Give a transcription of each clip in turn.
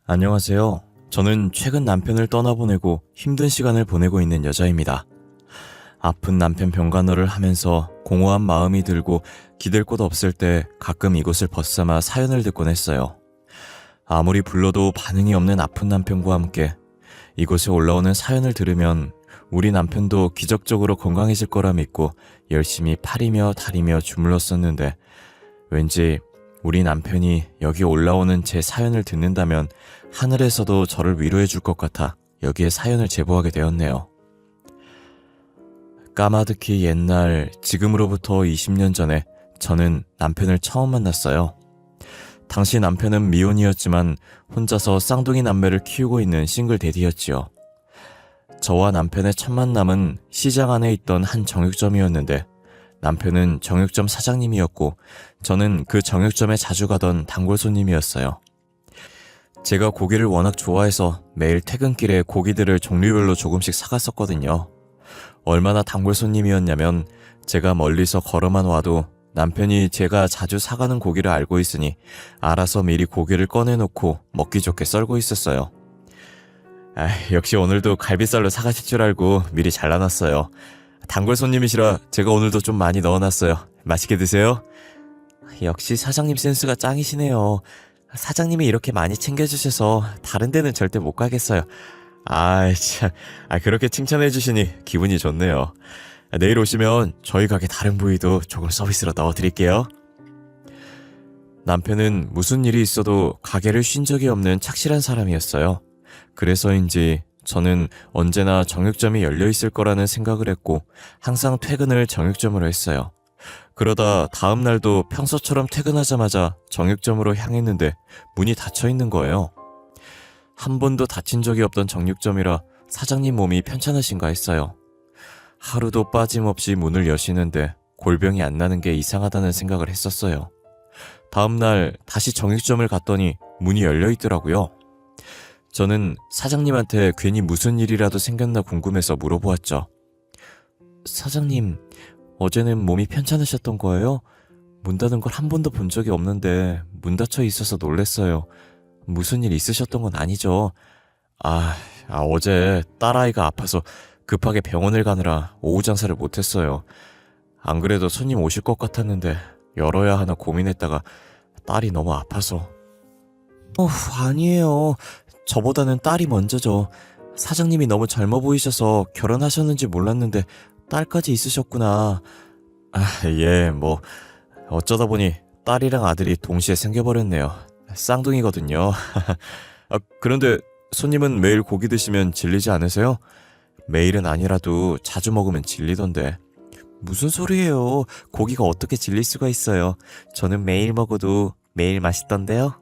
안녕하세요. 저는 최근 남편을 떠나보내고 힘든 시간을 보내고 있는 여자입니다. 아픈 남편 병간호를 하면서 공허한 마음이 들고 기댈 곳 없을 때 가끔 이곳을 벗삼아 사연을 듣곤 했어요. 아무리 불러도 반응이 없는 아픈 남편과 함께 이곳에 올라오는 사연을 들으면 우리 남편도 기적적으로 건강해질 거라 믿고 열심히 팔이며 다리며 주물렀었는데 왠지 우리 남편이 여기 올라오는 제 사연을 듣는다면 하늘에서도 저를 위로해 줄 것 같아 여기에 사연을 제보하게 되었네요. 까마득히 옛날 지금으로부터 20년 전에 저는 남편을 처음 만났어요. 당시 남편은 미혼이었지만 혼자서 쌍둥이 남매를 키우고 있는 싱글 대디였지요. 저와 남편의 첫 만남은 시장 안에 있던 한 정육점이었는데 남편은 정육점 사장님이었고 저는 그 정육점에 자주 가던 단골 손님이었어요. 제가 고기를 워낙 좋아해서 매일 퇴근길에 고기들을 종류별로 조금씩 사갔었거든요. 얼마나 단골 손님이었냐면 제가 멀리서 걸어만 와도 남편이 제가 자주 사가는 고기를 알고 있으니 알아서 미리 고기를 꺼내놓고 먹기 좋게 썰고 있었어요. 역시 오늘도 갈비살로 사가실 줄 알고 미리 잘라놨어요. 단골 손님이시라 제가 오늘도 좀 많이 넣어놨어요. 맛있게 드세요. 역시 사장님 센스가 짱이시네요. 사장님이 이렇게 많이 챙겨주셔서 다른 데는 절대 못 가겠어요. 참. 그렇게 칭찬해 주시니 기분이 좋네요. 내일 오시면 저희 가게 다른 부위도 조금 서비스로 넣어드릴게요. 남편은 무슨 일이 있어도 가게를 쉰 적이 없는 착실한 사람이었어요. 그래서인지 저는 언제나 정육점이 열려 있을 거라는 생각을 했고 항상 퇴근을 정육점으로 했어요. 그러다 다음 날도 평소처럼 퇴근하자마자 정육점으로 향했는데 문이 닫혀 있는 거예요. 한 번도 닫힌 적이 없던 정육점이라 사장님 몸이 편찮으신가 했어요. 하루도 빠짐없이 문을 여시는데 골병이 안 나는 게 이상하다는 생각을 했었어요. 다음 날 다시 정육점을 갔더니 문이 열려 있더라고요. 저는 사장님한테 괜히 무슨 일이라도 생겼나 궁금해서 물어보았죠. 사장님, 어제는 몸이 편찮으셨던 거예요? 문 닫은 걸 한 번도 본 적이 없는데 문 닫혀 있어서 놀랬어요. 무슨 일 있으셨던 건 아니죠? 어제 딸아이가 아파서 급하게 병원을 가느라 오후 장사를 못했어요. 안 그래도 손님 오실 것 같았는데 열어야 하나 고민했다가 딸이 너무 아파서. 아니에요. 저보다는 딸이 먼저죠. 사장님이 너무 젊어 보이셔서 결혼하셨는지 몰랐는데 딸까지 있으셨구나. 어쩌다 보니 딸이랑 아들이 동시에 생겨버렸네요. 쌍둥이거든요. 그런데 손님은 매일 고기 드시면 질리지 않으세요? 매일은 아니라도 자주 먹으면 질리던데. 무슨 소리예요? 고기가 어떻게 질릴 수가 있어요. 저는 매일 먹어도 매일 맛있던데요.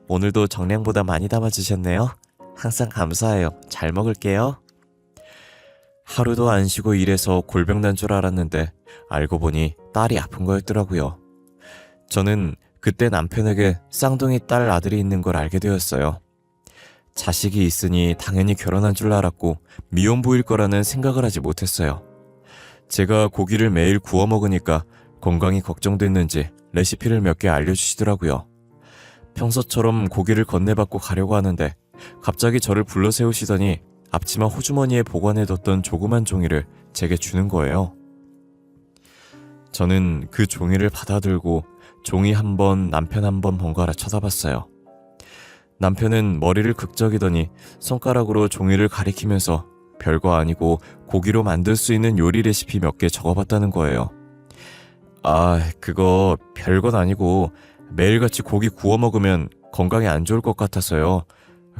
오늘도 정량보다 많이 담아주셨네요. 항상 감사해요. 잘 먹을게요. 하루도 안 쉬고 일해서 골병 난 줄 알았는데 알고 보니 딸이 아픈 거였더라고요. 저는 그때 남편에게 쌍둥이 딸 아들이 있는 걸 알게 되었어요. 자식이 있으니 당연히 결혼한 줄 알았고 미혼부일 거라는 생각을 하지 못했어요. 제가 고기를 매일 구워 먹으니까 건강이 걱정됐는지 레시피를 몇 개 알려주시더라고요. 평소처럼 고기를 건네받고 가려고 하는데 갑자기 저를 불러 세우시더니 앞치마 호주머니에 보관해뒀던 조그만 종이를 제게 주는 거예요. 저는 그 종이를 받아들고 종이 한 번, 남편 한 번 번갈아 쳐다봤어요. 남편은 머리를 극적이더니 손가락으로 종이를 가리키면서 별거 아니고 고기로 만들 수 있는 요리 레시피 몇 개 적어봤다는 거예요. 그거 별건 아니고 매일같이 고기 구워 먹으면 건강에 안 좋을 것 같아서요.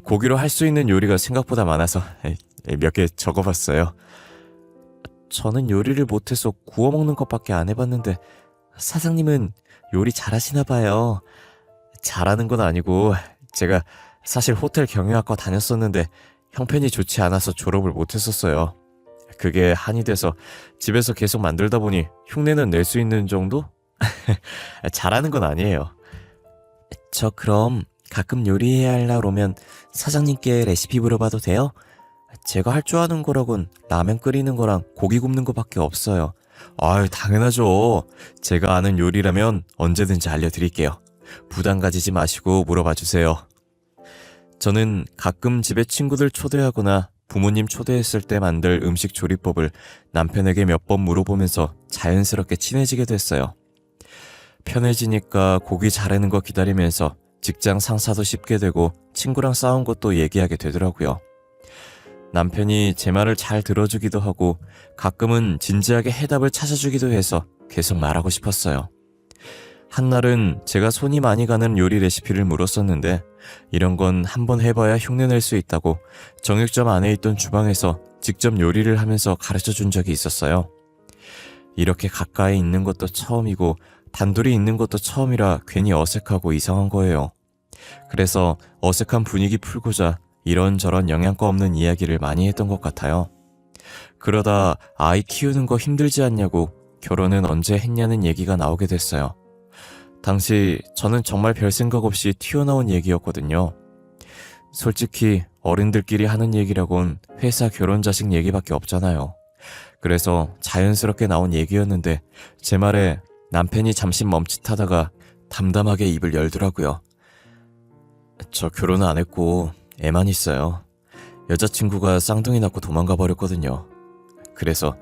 고기로 할 수 있는 요리가 생각보다 많아서 몇 개 적어봤어요. 저는 요리를 못해서 구워 먹는 것밖에 안 해봤는데 사장님은 요리 잘하시나 봐요. 잘하는 건 아니고 제가 사실 호텔 경영학과 다녔었는데 형편이 좋지 않아서 졸업을 못했었어요. 그게 한이 돼서 집에서 계속 만들다 보니 흉내는 낼 수 있는 정도? 잘하는 건 아니에요. 저 그럼 가끔 요리해야 할 날 오면 사장님께 레시피 물어봐도 돼요? 제가 할 줄 아는 거라곤 라면 끓이는 거랑 고기 굽는 거밖에 없어요. 당연하죠. 제가 아는 요리라면 언제든지 알려드릴게요. 부담 가지지 마시고 물어봐 주세요. 저는 가끔 집에 친구들 초대하거나 부모님 초대했을 때 만들 음식 조리법을 남편에게 몇 번 물어보면서 자연스럽게 친해지게 됐어요. 편해지니까 고기 자르는 거 기다리면서 직장 상사도 쉽게 되고 친구랑 싸운 것도 얘기하게 되더라고요. 남편이 제 말을 잘 들어주기도 하고 가끔은 진지하게 해답을 찾아주기도 해서 계속 말하고 싶었어요. 한날은 제가 손이 많이 가는 요리 레시피를 물었었는데 이런 건 한번 해봐야 흉내낼 수 있다고 정육점 안에 있던 주방에서 직접 요리를 하면서 가르쳐 준 적이 있었어요. 이렇게 가까이 있는 것도 처음이고 단둘이 있는 것도 처음이라 괜히 어색하고 이상한 거예요. 그래서 어색한 분위기 풀고자 이런저런 영양가 없는 이야기를 많이 했던 것 같아요. 그러다 아이 키우는 거 힘들지 않냐고 결혼은 언제 했냐는 얘기가 나오게 됐어요. 당시 저는 정말 별 생각 없이 튀어나온 얘기였거든요. 솔직히 어른들끼리 하는 얘기라곤 회사 결혼 자식 얘기밖에 없잖아요. 그래서 자연스럽게 나온 얘기였는데 제 말에 남편이 잠시 멈칫하다가 담담하게 입을 열더라고요. 저 결혼은 안 했고 애만 있어요. 여자친구가 쌍둥이 낳고 도망가 버렸거든요. 그래서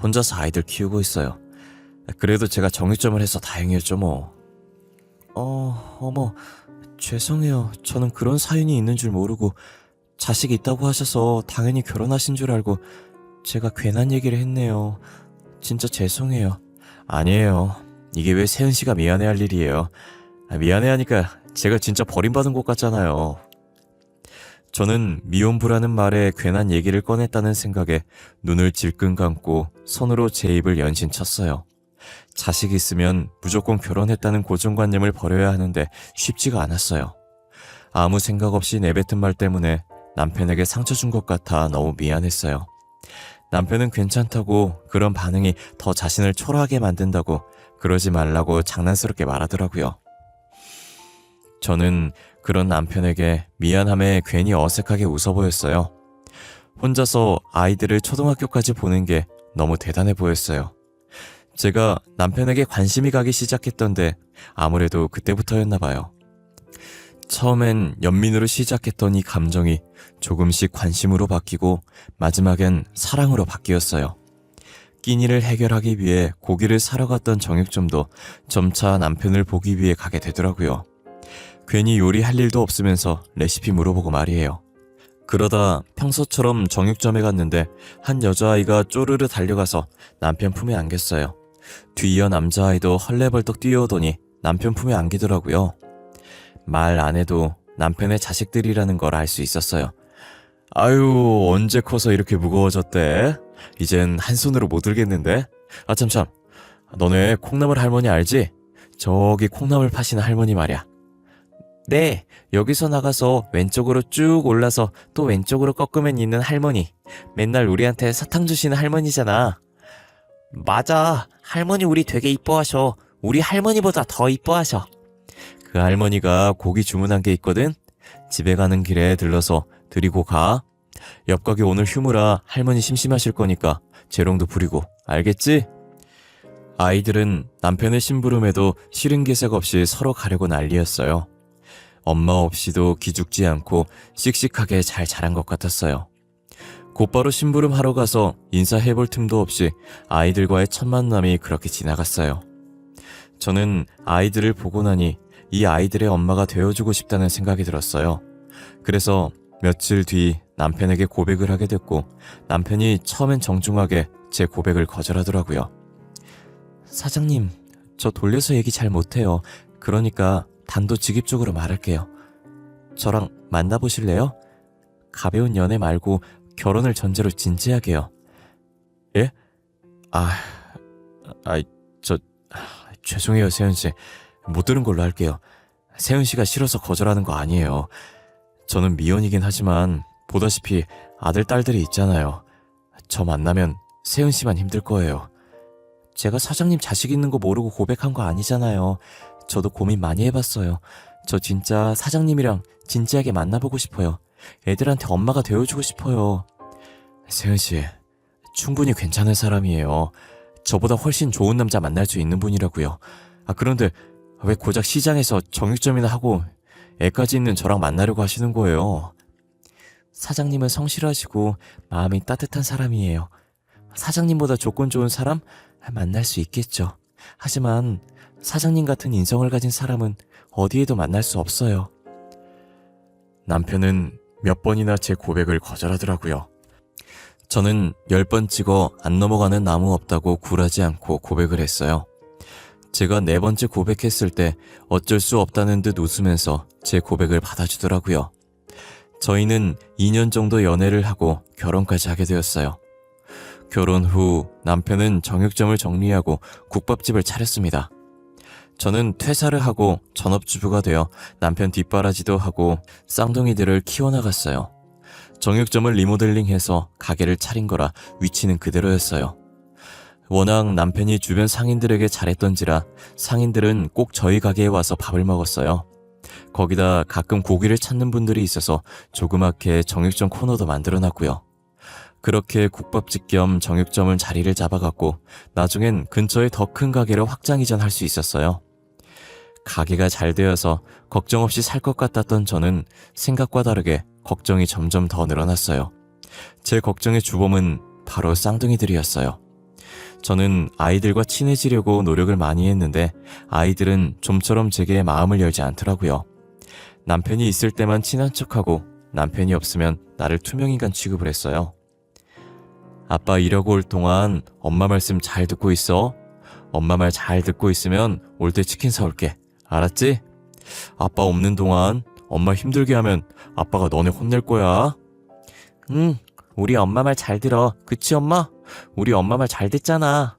혼자서 아이들 키우고 있어요. 그래도 제가 정육점을 해서 다행이었죠 뭐. 어머, 죄송해요. 저는 그런 사연이 있는 줄 모르고 자식 있다고 하셔서 당연히 결혼하신 줄 알고 제가 괜한 얘기를 했네요. 진짜 죄송해요. 아니에요. 이게 왜 세은 씨가 미안해할 일이에요. 미안해하니까 제가 진짜 버림받은 것 같잖아요. 저는 미혼부라는 말에 괜한 얘기를 꺼냈다는 생각에 눈을 질끈 감고 손으로 제 입을 연신 쳤어요. 자식 있으면 무조건 결혼했다는 고정관념을 버려야 하는데 쉽지가 않았어요. 아무 생각 없이 내뱉은 말 때문에 남편에게 상처 준 것 같아 너무 미안했어요. 남편은 괜찮다고 그런 반응이 더 자신을 초라하게 만든다고 그러지 말라고 장난스럽게 말하더라고요. 저는 그런 남편에게 미안함에 괜히 어색하게 웃어 보였어요. 혼자서 아이들을 초등학교까지 보는 게 너무 대단해 보였어요. 제가 남편에게 관심이 가기 시작했던데 아무래도 그때부터였나 봐요. 처음엔 연민으로 시작했던 이 감정이 조금씩 관심으로 바뀌고 마지막엔 사랑으로 바뀌었어요. 끼니를 해결하기 위해 고기를 사러 갔던 정육점도 점차 남편을 보기 위해 가게 되더라고요. 괜히 요리할 일도 없으면서 레시피 물어보고 말이에요. 그러다 평소처럼 정육점에 갔는데 한 여자아이가 쪼르르 달려가서 남편 품에 안겼어요. 뒤이어 남자아이도 헐레벌떡 뛰어오더니 남편 품에 안기더라고요. 말 안 해도 남편의 자식들이라는 걸 알 수 있었어요. 아유, 언제 커서 이렇게 무거워졌대? 이젠 한 손으로 못 들겠는데? 아 참, 너네 콩나물 할머니 알지? 저기 콩나물 파시는 할머니 말이야. 네, 여기서 나가서 왼쪽으로 쭉 올라서 또 왼쪽으로 꺾으면 있는 할머니. 맨날 우리한테 사탕 주시는 할머니잖아. 맞아, 할머니 우리 되게 이뻐하셔. 우리 할머니보다 더 이뻐하셔. 그 할머니가 고기 주문한 게 있거든? 집에 가는 길에 들러서 드리고 가. 옆 가게 오늘 휴무라 할머니 심심하실 거니까 재롱도 부리고, 알겠지? 아이들은 남편의 심부름에도 싫은 기색 없이 서로 가려고 난리였어요. 엄마 없이도 기죽지 않고 씩씩하게 잘 자란 것 같았어요. 곧바로 심부름 하러 가서 인사해볼 틈도 없이 아이들과의 첫 만남이 그렇게 지나갔어요. 저는 아이들을 보고 나니 이 아이들의 엄마가 되어주고 싶다는 생각이 들었어요. 그래서 며칠 뒤 남편에게 고백을 하게 됐고 남편이 처음엔 정중하게 제 고백을 거절하더라고요. 사장님, 저 돌려서 얘기 잘 못해요. 그러니까 단도직입적으로 말할게요. 저랑 만나보실래요? 가벼운 연애 말고 결혼을 전제로 진지하게요. 예? 죄송해요, 세은씨. 못 들은 걸로 할게요. 세은씨가 싫어서 거절하는 거 아니에요. 저는 미혼이긴 하지만 보다시피 아들, 딸들이 있잖아요. 저 만나면 세은씨만 힘들 거예요. 제가 사장님 자식 있는 거 모르고 고백한 거 아니잖아요. 저도 고민 많이 해봤어요. 저 진짜 사장님이랑 진지하게 만나보고 싶어요. 애들한테 엄마가 되어주고 싶어요. 세은씨, 충분히 괜찮은 사람이에요. 저보다 훨씬 좋은 남자 만날 수 있는 분이라고요. 그런데 왜 고작 시장에서 정육점이나 하고 애까지 있는 저랑 만나려고 하시는 거예요. 사장님은 성실하시고 마음이 따뜻한 사람이에요. 사장님보다 조건 좋은 사람 만날 수 있겠죠. 하지만 사장님 같은 인성을 가진 사람은 어디에도 만날 수 없어요. 남편은 몇 번이나 제 고백을 거절하더라고요. 저는 10번 찍어 안 넘어가는 나무 없다고 굴하지 않고 고백을 했어요. 제가 4번째 고백했을 때 어쩔 수 없다는 듯 웃으면서 제 고백을 받아주더라고요. 저희는 2년 정도 연애를 하고 결혼까지 하게 되었어요. 결혼 후 남편은 정육점을 정리하고 국밥집을 차렸습니다. 저는 퇴사를 하고 전업주부가 되어 남편 뒷바라지도 하고 쌍둥이들을 키워나갔어요. 정육점을 리모델링해서 가게를 차린 거라 위치는 그대로였어요. 워낙 남편이 주변 상인들에게 잘했던지라 상인들은 꼭 저희 가게에 와서 밥을 먹었어요. 거기다 가끔 고기를 찾는 분들이 있어서 조그맣게 정육점 코너도 만들어놨고요. 그렇게 국밥집 겸 정육점은 자리를 잡아갔고 나중엔 근처에 더 큰 가게로 확장 이전할 수 있었어요. 가게가 잘 되어서 걱정 없이 살 것 같았던 저는 생각과 다르게 걱정이 점점 더 늘어났어요. 제 걱정의 주범은 바로 쌍둥이들이었어요. 저는 아이들과 친해지려고 노력을 많이 했는데 아이들은 좀처럼 제게 마음을 열지 않더라고요. 남편이 있을 때만 친한 척하고 남편이 없으면 나를 투명인간 취급을 했어요. 아빠 일하고 올 동안 엄마 말씀 잘 듣고 있어. 엄마 말 잘 듣고 있으면 올 때 치킨 사올게. 알았지? 아빠 없는 동안 엄마 힘들게 하면 아빠가 너네 혼낼 거야. 응, 우리 엄마 말 잘 들어. 그치 엄마? 우리 엄마 말 잘 듣잖아.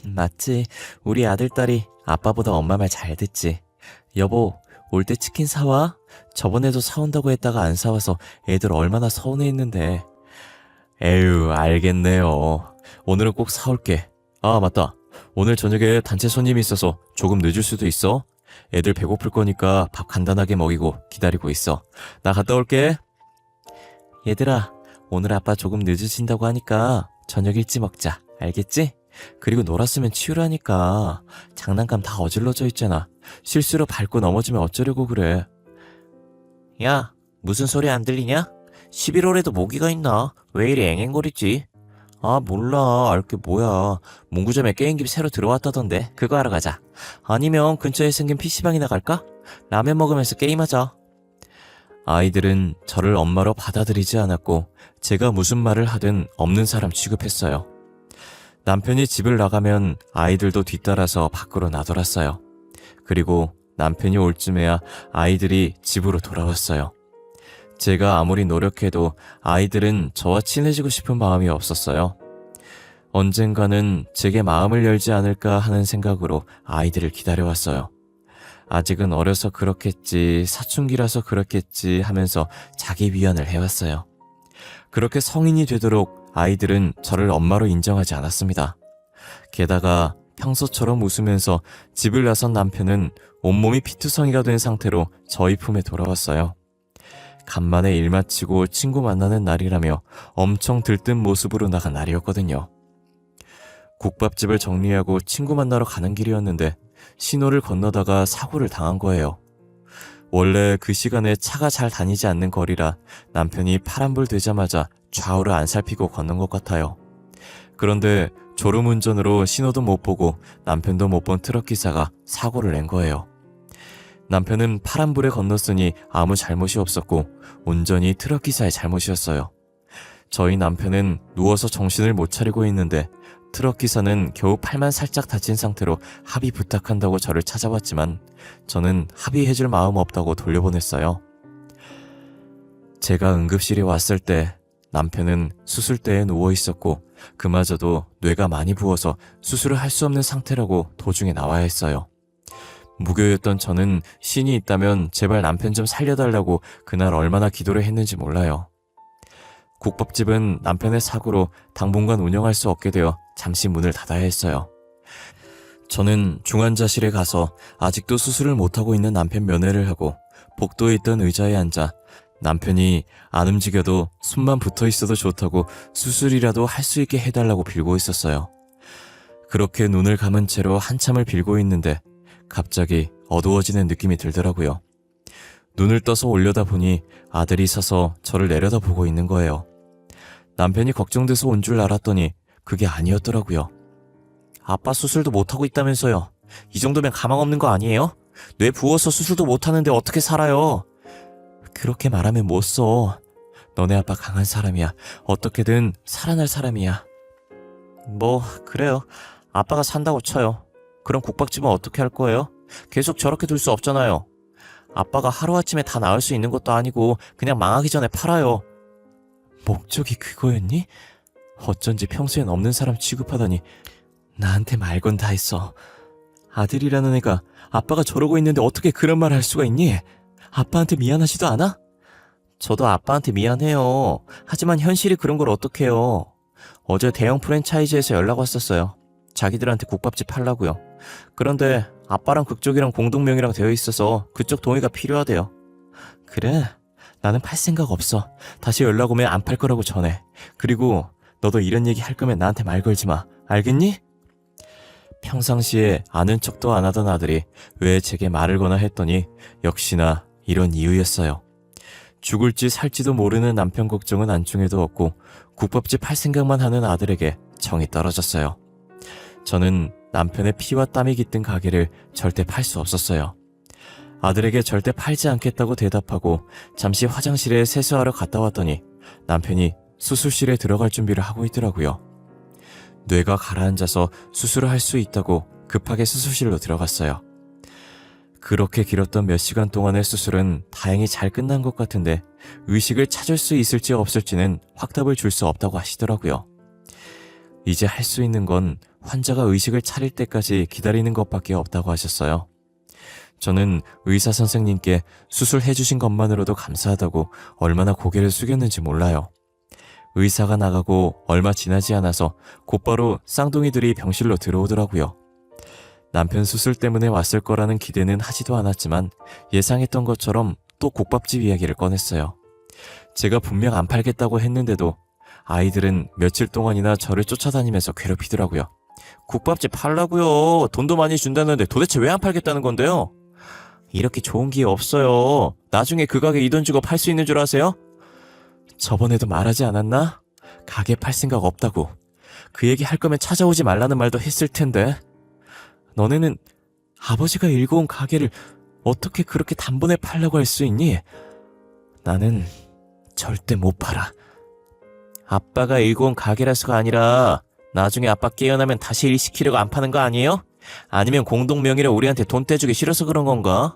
맞지. 우리 아들딸이 아빠보다 엄마 말 잘 듣지. 여보, 올 때 치킨 사와? 저번에도 사온다고 했다가 안 사와서 애들 얼마나 서운해했는데. 에휴, 알겠네요. 오늘은 꼭 사올게. 아, 맞다. 오늘 저녁에 단체 손님이 있어서 조금 늦을 수도 있어. 애들 배고플 거니까 밥 간단하게 먹이고 기다리고 있어. 나 갔다 올게. 얘들아, 오늘 아빠 조금 늦으신다고 하니까 저녁 일찍 먹자. 알겠지? 그리고 놀았으면 치우라니까. 장난감 다 어질러져 있잖아. 실수로 밟고 넘어지면 어쩌려고 그래. 야, 무슨 소리 안 들리냐? 11월에도 모기가 있나? 왜 이리 앵앵거리지? 아, 몰라. 알게 뭐야. 문구점에 게임기 새로 들어왔다던데. 그거 하러 가자. 아니면 근처에 생긴 PC방이나 갈까? 라면 먹으면서 게임하자. 아이들은 저를 엄마로 받아들이지 않았고 제가 무슨 말을 하든 없는 사람 취급했어요. 남편이 집을 나가면 아이들도 뒤따라서 밖으로 나돌았어요. 그리고 남편이 올 쯤에야 아이들이 집으로 돌아왔어요. 제가 아무리 노력해도 아이들은 저와 친해지고 싶은 마음이 없었어요. 언젠가는 제게 마음을 열지 않을까 하는 생각으로 아이들을 기다려왔어요. 아직은 어려서 그렇겠지, 사춘기라서 그렇겠지 하면서 자기 위안을 해왔어요. 그렇게 성인이 되도록 아이들은 저를 엄마로 인정하지 않았습니다. 게다가 평소처럼 웃으면서 집을 나선 남편은 온몸이 피투성이가 된 상태로 저희 품에 돌아왔어요. 간만에 일 마치고 친구 만나는 날이라며 엄청 들뜬 모습으로 나간 날이었거든요. 국밥집을 정리하고 친구 만나러 가는 길이었는데 신호를 건너다가 사고를 당한 거예요. 원래 그 시간에 차가 잘 다니지 않는 거리라 남편이 파란불 되자마자 좌우를 안 살피고 걷는 것 같아요. 그런데 졸음운전으로 신호도 못 보고 남편도 못 본 트럭기사가 사고를 낸 거예요. 남편은 파란불에 건넜으니 아무 잘못이 없었고 온전히 트럭기사의 잘못이었어요. 저희 남편은 누워서 정신을 못 차리고 있는데 트럭기사는 겨우 팔만 살짝 다친 상태로 합의 부탁한다고 저를 찾아왔지만 저는 합의해줄 마음 없다고 돌려보냈어요. 제가 응급실에 왔을 때 남편은 수술대에 누워있었고 그마저도 뇌가 많이 부어서 수술을 할 수 없는 상태라고 도중에 나와야 했어요. 무교였던 저는 신이 있다면 제발 남편 좀 살려달라고 그날 얼마나 기도를 했는지 몰라요. 국밥집은 남편의 사고로 당분간 운영할 수 없게 되어 잠시 문을 닫아야 했어요. 저는 중환자실에 가서 아직도 수술을 못하고 있는 남편 면회를 하고 복도에 있던 의자에 앉아 남편이 안 움직여도 숨만 붙어 있어도 좋다고 수술이라도 할 수 있게 해달라고 빌고 있었어요. 그렇게 눈을 감은 채로 한참을 빌고 있는데 갑자기 어두워지는 느낌이 들더라고요. 눈을 떠서 올려다보니 아들이 서서 저를 내려다보고 있는 거예요. 남편이 걱정돼서 온 줄 알았더니 그게 아니었더라고요. 아빠 수술도 못하고 있다면서요. 이 정도면 가망 없는 거 아니에요? 뇌 부어서 수술도 못하는데 어떻게 살아요? 그렇게 말하면 못 써. 너네 아빠 강한 사람이야. 어떻게든 살아날 사람이야. 뭐 그래요. 아빠가 산다고 쳐요. 그럼 국밥집은 어떻게 할 거예요? 계속 저렇게 둘 수 없잖아요. 아빠가 하루아침에 다 나을 수 있는 것도 아니고 그냥 망하기 전에 팔아요. 목적이 그거였니? 어쩐지 평소엔 없는 사람 취급하더니 나한테 말건 다 했어. 아들이라는 애가 아빠가 저러고 있는데 어떻게 그런 말 할 수가 있니? 아빠한테 미안하지도 않아? 저도 아빠한테 미안해요. 하지만 현실이 그런 걸 어떡해요. 어제 대형 프랜차이즈에서 연락 왔었어요. 자기들한테 국밥집 팔라고요. 그런데 아빠랑 그쪽이랑 공동명의랑 되어 있어서 그쪽 동의가 필요하대요. 그래? 나는 팔 생각 없어. 다시 연락 오면 안 팔 거라고 전해. 그리고 너도 이런 얘기 할 거면 나한테 말 걸지 마. 알겠니? 평상시에 아는 척도 안 하던 아들이 왜 제게 말을 거나 했더니 역시나 이런 이유였어요. 죽을지 살지도 모르는 남편 걱정은 안중에도 없고 국밥집 팔 생각만 하는 아들에게 정이 떨어졌어요. 저는 남편의 피와 땀이 깃든 가게를 절대 팔 수 없었어요. 아들에게 절대 팔지 않겠다고 대답하고 잠시 화장실에 세수하러 갔다 왔더니 남편이 수술실에 들어갈 준비를 하고 있더라고요. 뇌가 가라앉아서 수술을 할 수 있다고 급하게 수술실로 들어갔어요. 그렇게 길었던 몇 시간 동안의 수술은 다행히 잘 끝난 것 같은데 의식을 찾을 수 있을지 없을지는 확답을 줄 수 없다고 하시더라고요. 이제 할 수 있는 건 환자가 의식을 차릴 때까지 기다리는 것밖에 없다고 하셨어요. 저는 의사 선생님께 수술해주신 것만으로도 감사하다고 얼마나 고개를 숙였는지 몰라요. 의사가 나가고 얼마 지나지 않아서 곧바로 쌍둥이들이 병실로 들어오더라고요. 남편 수술 때문에 왔을 거라는 기대는 하지도 않았지만 예상했던 것처럼 또 국밥집 이야기를 꺼냈어요. 제가 분명 안 팔겠다고 했는데도 아이들은 며칠 동안이나 저를 쫓아다니면서 괴롭히더라고요. 국밥집 팔라고요. 돈도 많이 준다는데 도대체 왜 안 팔겠다는 건데요? 이렇게 좋은 기회 없어요. 나중에 그 가게 이 돈 주고 팔 수 있는 줄 아세요? 저번에도 말하지 않았나? 가게 팔 생각 없다고. 그 얘기 할 거면 찾아오지 말라는 말도 했을 텐데. 너네는 아버지가 일궈온 가게를 어떻게 그렇게 단번에 팔려고 할 수 있니? 나는 절대 못 팔아. 아빠가 일궈온 가게라서가 아니라 나중에 아빠 깨어나면 다시 일 시키려고 안 파는 거 아니에요? 아니면 공동명의로 우리한테 돈 떼주기 싫어서 그런 건가?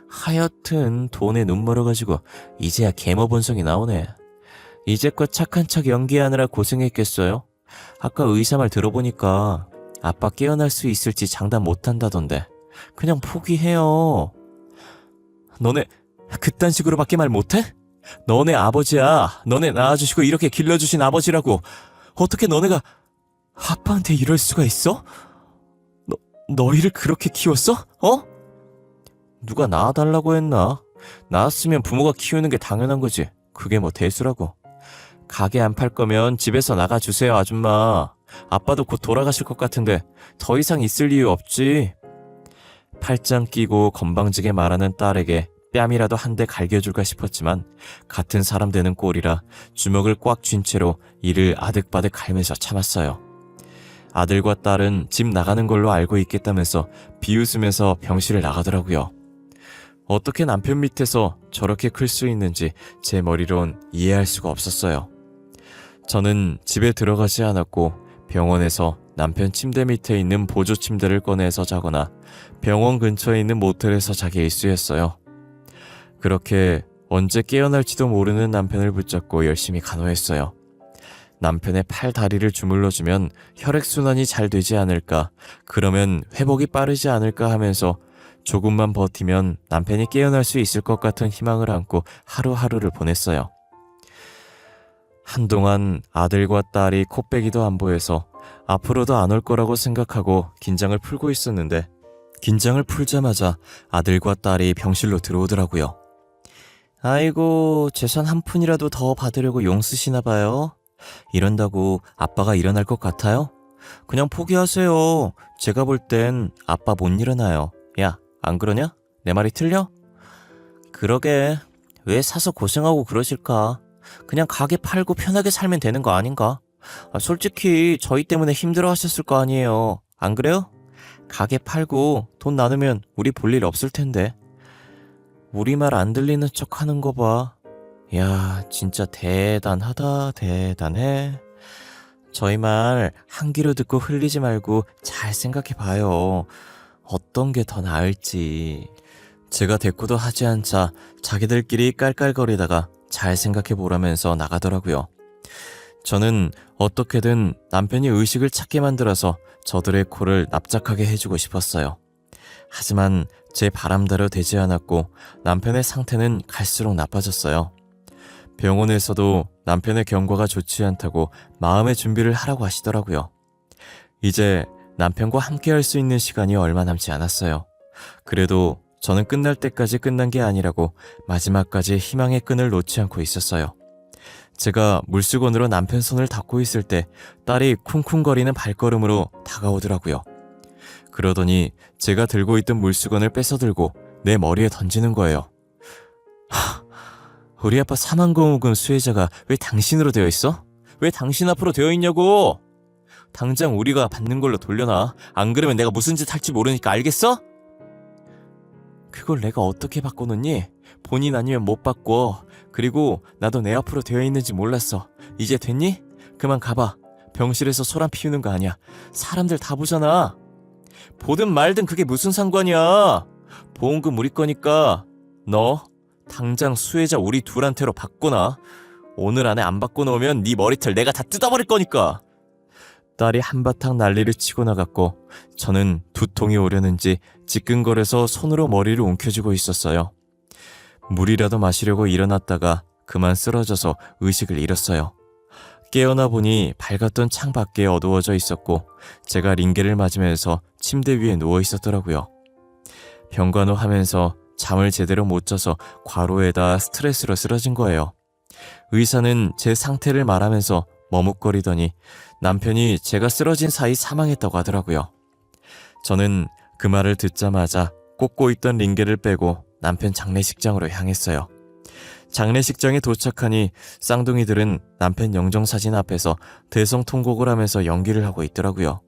하여튼 돈에 눈 멀어가지고 이제야 계모본성이 나오네. 이제껏 착한 척 연기하느라 고생했겠어요? 아까 의사 말 들어보니까 아빠 깨어날 수 있을지 장담 못한다던데 그냥 포기해요. 너네 그딴 식으로밖에 말 못해? 너네 아버지야. 너네 낳아주시고 이렇게 길러주신 아버지라고. 어떻게 너네가 아빠한테 이럴 수가 있어? 너희를 그렇게 키웠어? 어? 누가 낳아달라고 했나? 낳았으면 부모가 키우는 게 당연한 거지. 그게 뭐 대수라고. 가게 안 팔 거면 집에서 나가주세요, 아줌마. 아빠도 곧 돌아가실 것 같은데 더 이상 있을 이유 없지. 팔짱 끼고 건방지게 말하는 딸에게 뺨이라도 한 대 갈겨줄까 싶었지만 같은 사람 되는 꼴이라 주먹을 꽉 쥔 채로 이를 아득바득 갈면서 참았어요. 아들과 딸은 집 나가는 걸로 알고 있겠다면서 비웃으면서 병실을 나가더라고요. 어떻게 남편 밑에서 저렇게 클 수 있는지 제 머리론 이해할 수가 없었어요. 저는 집에 들어가지 않았고 병원에서 남편 침대 밑에 있는 보조 침대를 꺼내서 자거나 병원 근처에 있는 모텔에서 자기 일쑤였어요. 그렇게 언제 깨어날지도 모르는 남편을 붙잡고 열심히 간호했어요. 남편의 팔, 다리를 주물러주면 혈액순환이 잘 되지 않을까, 그러면 회복이 빠르지 않을까 하면서 조금만 버티면 남편이 깨어날 수 있을 것 같은 희망을 안고 하루하루를 보냈어요. 한동안 아들과 딸이 코빼기도 안 보여서 앞으로도 안 올 거라고 생각하고 긴장을 풀고 있었는데 긴장을 풀자마자 아들과 딸이 병실로 들어오더라고요. 아이고, 재산 한 푼이라도 더 받으려고 용 쓰시나 봐요. 이런다고 아빠가 일어날 것 같아요? 그냥 포기하세요. 제가 볼 땐 아빠 못 일어나요. 야, 안 그러냐? 내 말이 틀려? 그러게. 왜 사서 고생하고 그러실까? 그냥 가게 팔고 편하게 살면 되는 거 아닌가? 솔직히 저희 때문에 힘들어 하셨을 거 아니에요. 안 그래요? 가게 팔고 돈 나누면 우리 볼 일 없을 텐데. 우리 말 안 들리는 척 하는 거 봐. 야, 진짜 대단하다, 대단해. 저희 말 한 귀로 듣고 흘리지 말고 잘 생각해 봐요. 어떤 게 더 나을지. 제가 대꾸도 하지 않자 자기들끼리 깔깔거리다가 잘 생각해 보라면서 나가더라고요. 저는 어떻게든 남편이 의식을 찾게 만들어서 저들의 코를 납작하게 해주고 싶었어요. 하지만 제 바람대로 되지 않았고 남편의 상태는 갈수록 나빠졌어요. 병원에서도 남편의 경과가 좋지 않다고 마음의 준비를 하라고 하시더라고요. 이제 남편과 함께 할 수 있는 시간이 얼마 남지 않았어요. 그래도 저는 끝날 때까지 끝난 게 아니라고 마지막까지 희망의 끈을 놓지 않고 있었어요. 제가 물수건으로 남편 손을 닦고 있을 때 딸이 쿵쿵거리는 발걸음으로 다가오더라고요. 그러더니 제가 들고 있던 물수건을 뺏어들고 내 머리에 던지는 거예요. 우리 아빠 사망보험금 수혜자가 왜 당신으로 되어 있어? 왜 당신 앞으로 되어 있냐고! 당장 우리가 받는 걸로 돌려놔. 안 그러면 내가 무슨 짓 할지 모르니까 알겠어? 그걸 내가 어떻게 바꿔놓니? 본인 아니면 못 바꿔. 그리고 나도 내 앞으로 되어 있는지 몰랐어. 이제 됐니? 그만 가봐. 병실에서 소란 피우는 거 아니야. 사람들 다 보잖아. 보든 말든 그게 무슨 상관이야. 보험금 우리 거니까 너 당장 수혜자 우리 둘한테로 바꿔놔. 오늘 안에 안 바꿔놓으면 네 머리털 내가 다 뜯어버릴 거니까. 딸이 한바탕 난리를 치고 나갔고 저는 두통이 오려는지 지끈거려서 손으로 머리를 움켜쥐고 있었어요. 물이라도 마시려고 일어났다가 그만 쓰러져서 의식을 잃었어요. 깨어나 보니 밝았던 창 밖에 어두워져 있었고 제가 링게를 맞으면서 침대 위에 누워 있었더라고요. 병간호하면서 잠을 제대로 못 자서 과로에다 스트레스로 쓰러진 거예요. 의사는 제 상태를 말하면서 머뭇거리더니 남편이 제가 쓰러진 사이 사망했다고 하더라고요. 저는 그 말을 듣자마자 꽂고 있던 링게를 빼고 남편 장례식장으로 향했어요. 장례식장에 도착하니 쌍둥이들은 남편 영정사진 앞에서 대성통곡을 하면서 연기를 하고 있더라고요.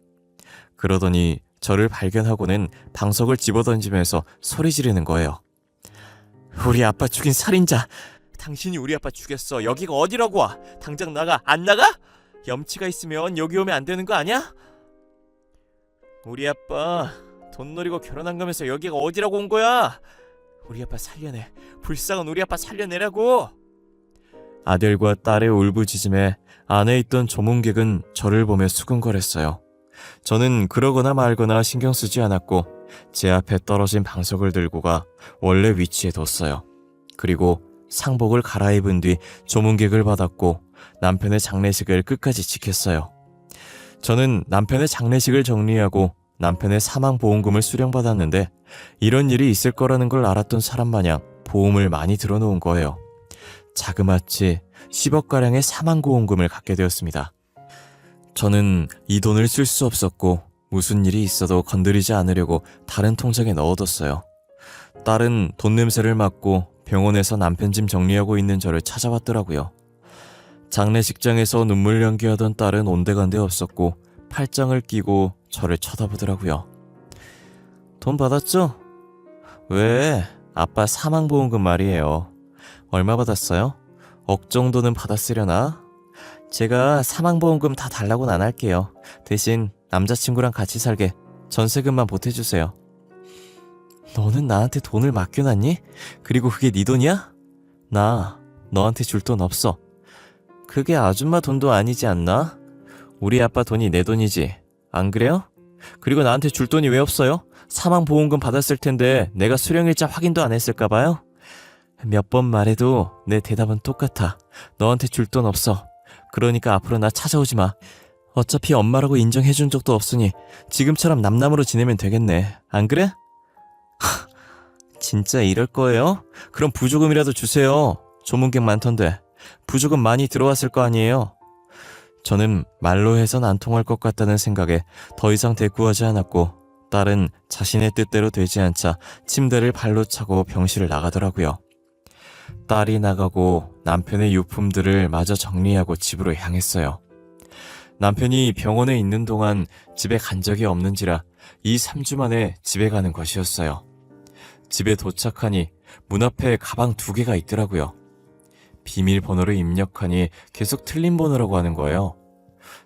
그러더니 저를 발견하고는 방석을 집어던지면서 소리 지르는 거예요. 우리 아빠 죽인 살인자! 당신이 우리 아빠 죽였어. 여기가 어디라고 와? 당장 나가. 안 나가? 염치가 있으면 여기 오면 안 되는 거 아니야? 우리 아빠 돈 노리고 결혼 안 가면서 여기가 어디라고 온 거야? 우리 아빠 살려내. 불쌍한 우리 아빠 살려내라고. 아들과 딸의 울부짖음에 안에 있던 조문객은 저를 보며 수근거렸어요. 저는 그러거나 말거나 신경 쓰지 않았고 제 앞에 떨어진 방석을 들고 가 원래 위치에 뒀어요. 그리고 상복을 갈아입은 뒤 조문객을 받았고 남편의 장례식을 끝까지 지켰어요. 저는 남편의 장례식을 정리하고 남편의 사망보험금을 수령받았는데 이런 일이 있을 거라는 걸 알았던 사람 마냥 보험을 많이 들어놓은 거예요. 자그마치 10억가량의 사망보험금을 갖게 되었습니다. 저는 이 돈을 쓸 수 없었고 무슨 일이 있어도 건드리지 않으려고 다른 통장에 넣어뒀어요. 딸은 돈 냄새를 맡고 병원에서 남편 짐 정리하고 있는 저를 찾아왔더라고요. 장례식장에서 눈물 연기하던 딸은 온데간데 없었고 팔짱을 끼고 저를 쳐다보더라고요. 돈 받았죠? 왜? 아빠 사망보험금 말이에요. 얼마 받았어요? 억 정도는 받았으려나? 제가 사망보험금 다 달라고는 안 할게요. 대신 남자친구랑 같이 살게 전세금만 보태주세요. 너는 나한테 돈을 맡겨놨니? 그리고 그게 네 돈이야? 나 너한테 줄 돈 없어. 그게 아줌마 돈도 아니지 않나? 우리 아빠 돈이 내 돈이지. 안 그래요? 그리고 나한테 줄 돈이 왜 없어요? 사망보험금 받았을 텐데 내가 수령일자 확인도 안 했을까봐요? 몇 번 말해도 내 대답은 똑같아. 너한테 줄 돈 없어. 그러니까 앞으로 나 찾아오지 마. 어차피 엄마라고 인정해준 적도 없으니 지금처럼 남남으로 지내면 되겠네. 안 그래? 진짜 이럴 거예요? 그럼 부조금이라도 주세요. 조문객 많던데. 부조금 많이 들어왔을 거 아니에요? 저는 말로 해선 안 통할 것 같다는 생각에 더 이상 대꾸하지 않았고 딸은 자신의 뜻대로 되지 않자 침대를 발로 차고 병실을 나가더라고요. 딸이 나가고 남편의 유품들을 마저 정리하고 집으로 향했어요. 남편이 병원에 있는 동안 집에 간 적이 없는지라 2-3주 만에 집에 가는 것이었어요. 집에 도착하니 문 앞에 가방 2개가 있더라고요. 비밀번호를 입력하니 계속 틀린 번호라고 하는 거예요.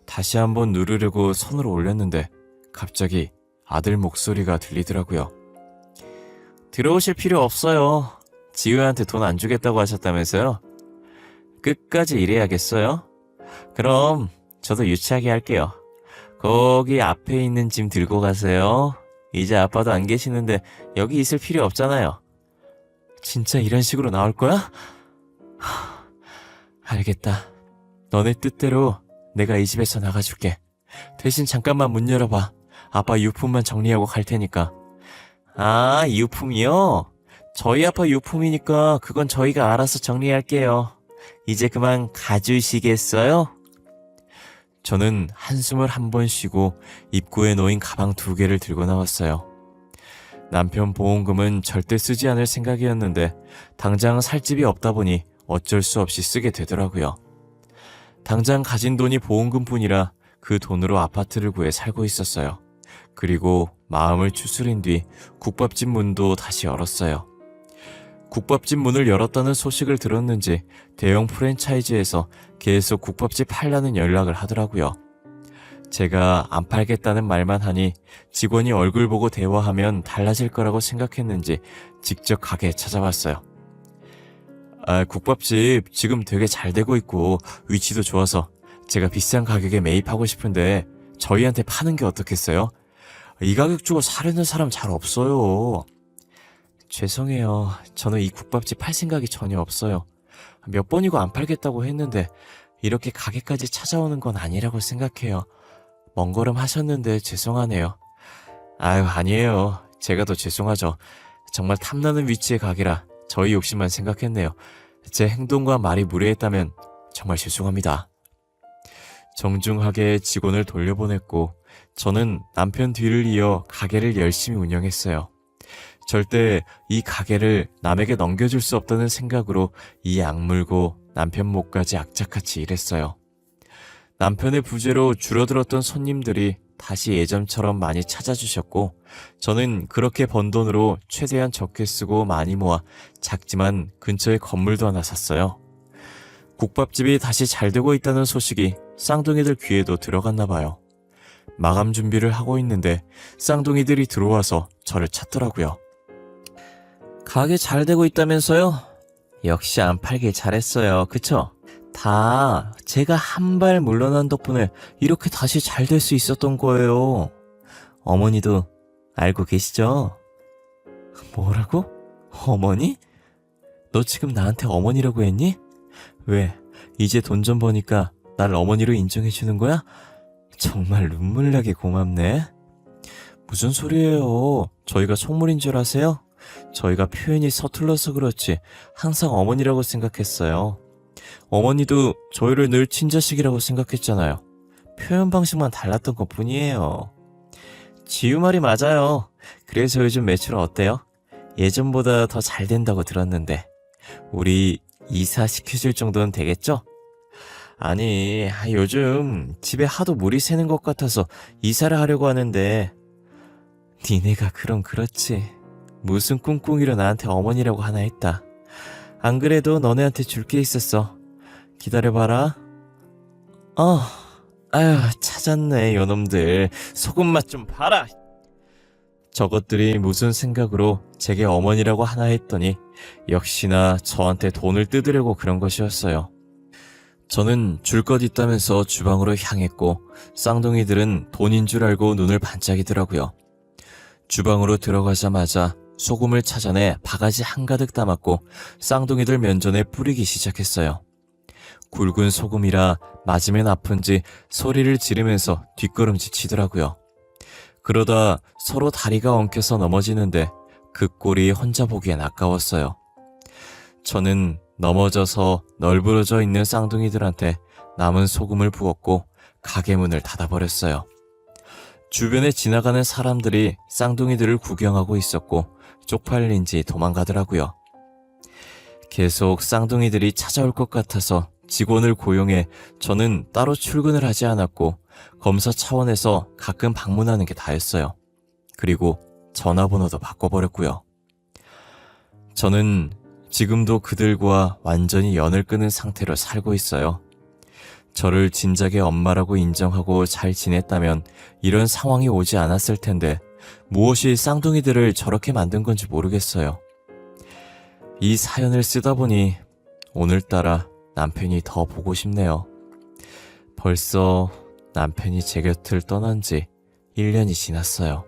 다시 한번 누르려고 손을 올렸는데 갑자기 아들 목소리가 들리더라고요. 들어오실 필요 없어요. 지우한테 돈 안 주겠다고 하셨다면서요? 끝까지 일해야겠어요? 그럼 저도 유치하게 할게요. 거기 앞에 있는 짐 들고 가세요. 이제 아빠도 안 계시는데 여기 있을 필요 없잖아요. 진짜 이런 식으로 나올 거야? 알겠다. 너네 뜻대로 내가 이 집에서 나가줄게. 대신 잠깐만 문 열어봐. 아빠 유품만 정리하고 갈 테니까. 아, 유품이요? 저희 아빠 유품이니까 그건 저희가 알아서 정리할게요. 이제 그만 가주시겠어요? 저는 한숨을 한 번 쉬고 입구에 놓인 가방 2개를 들고 나왔어요. 남편 보험금은 절대 쓰지 않을 생각이었는데 당장 살 집이 없다 보니 어쩔 수 없이 쓰게 되더라고요. 당장 가진 돈이 보험금뿐이라 그 돈으로 아파트를 구해 살고 있었어요. 그리고 마음을 추스린 뒤 국밥집 문도 다시 열었어요. 국밥집 문을 열었다는 소식을 들었는지 대형 프랜차이즈에서 계속 국밥집 팔라는 연락을 하더라고요. 제가 안 팔겠다는 말만 하니 직원이 얼굴 보고 대화하면 달라질 거라고 생각했는지 직접 가게에 찾아왔어요. 국밥집 지금 되게 잘 되고 있고 위치도 좋아서 제가 비싼 가격에 매입하고 싶은데 저희한테 파는 게 어떻겠어요? 이 가격 주고 사려는 사람 잘 없어요. 죄송해요. 저는 이 국밥집 팔 생각이 전혀 없어요. 몇 번이고 안 팔겠다고 했는데 이렇게 가게까지 찾아오는 건 아니라고 생각해요. 먼 걸음 하셨는데 죄송하네요. 아니에요. 제가 더 죄송하죠. 정말 탐나는 위치의 가게라 저희 욕심만 생각했네요. 제 행동과 말이 무례했다면 정말 죄송합니다. 정중하게 직원을 돌려보냈고 저는 남편 뒤를 이어 가게를 열심히 운영했어요. 절대 이 가게를 남에게 넘겨줄 수 없다는 생각으로 이 악물고 남편 목까지 악착같이 일했어요. 남편의 부재로 줄어들었던 손님들이 다시 예전처럼 많이 찾아주셨고 저는 그렇게 번 돈으로 최대한 적게 쓰고 많이 모아 작지만 근처에 건물도 하나 샀어요. 국밥집이 다시 잘 되고 있다는 소식이 쌍둥이들 귀에도 들어갔나 봐요. 마감 준비를 하고 있는데 쌍둥이들이 들어와서 저를 찾더라고요. 가게 잘 되고 있다면서요? 역시 안 팔길 잘했어요. 그쵸? 다 제가 한 발 물러난 덕분에 이렇게 다시 잘 될 수 있었던 거예요. 어머니도 알고 계시죠? 뭐라고? 어머니? 너 지금 나한테 어머니라고 했니? 왜? 이제 돈 좀 버니까 날 어머니로 인정해주는 거야? 정말 눈물 나게 고맙네. 무슨 소리예요? 저희가 속물인 줄 아세요? 저희가 표현이 서툴러서 그렇지 항상 어머니라고 생각했어요. 어머니도 저희를 늘 친자식이라고 생각했잖아요. 표현 방식만 달랐던 것 뿐이에요. 지우 말이 맞아요. 그래서 요즘 매출 어때요? 예전보다 더 잘 된다고 들었는데 우리 이사 시켜줄 정도는 되겠죠? 아니, 요즘 집에 하도 물이 새는 것 같아서 이사를 하려고 하는데 니네가 그럼 그렇지. 무슨 꿍꿍이로 나한테 어머니라고 하나 했다. 안 그래도 너네한테 줄 게 있었어. 기다려봐라. 찾았네 요놈들. 소금 맛 좀 봐라. 저것들이 무슨 생각으로 제게 어머니라고 하나 했더니 역시나 저한테 돈을 뜯으려고 그런 것이었어요. 저는 줄 것 있다면서 주방으로 향했고 쌍둥이들은 돈인 줄 알고 눈을 반짝이더라고요. 주방으로 들어가자마자 소금을 찾아내 바가지 한가득 담았고 쌍둥이들 면전에 뿌리기 시작했어요. 굵은 소금이라 맞으면 아픈지 소리를 지르면서 뒷걸음질 치더라고요. 그러다 서로 다리가 엉켜서 넘어지는데 그 꼴이 혼자 보기엔 아까웠어요. 저는 넘어져서 널브러져 있는 쌍둥이들한테 남은 소금을 부었고 가게 문을 닫아버렸어요. 주변에 지나가는 사람들이 쌍둥이들을 구경하고 있었고 쪽팔린지 도망가더라고요. 계속 쌍둥이들이 찾아올 것 같아서 직원을 고용해 저는 따로 출근을 하지 않았고 검사 차원에서 가끔 방문하는 게 다였어요. 그리고 전화번호도 바꿔버렸고요. 저는 지금도 그들과 완전히 연을 끊은 상태로 살고 있어요. 저를 진작에 엄마라고 인정하고 잘 지냈다면 이런 상황이 오지 않았을 텐데 무엇이 쌍둥이들을 저렇게 만든 건지 모르겠어요. 이 사연을 쓰다 보니 오늘따라 남편이 더 보고 싶네요. 벌써 남편이 제 곁을 떠난 지 1년이 지났어요.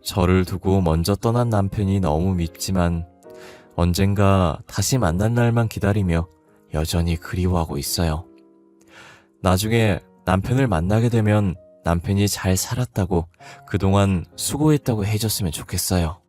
저를 두고 먼저 떠난 남편이 너무 밉지만 언젠가 다시 만날 날만 기다리며 여전히 그리워하고 있어요. 나중에 남편을 만나게 되면 남편이 잘 살았다고 그동안 수고했다고 해줬으면 좋겠어요.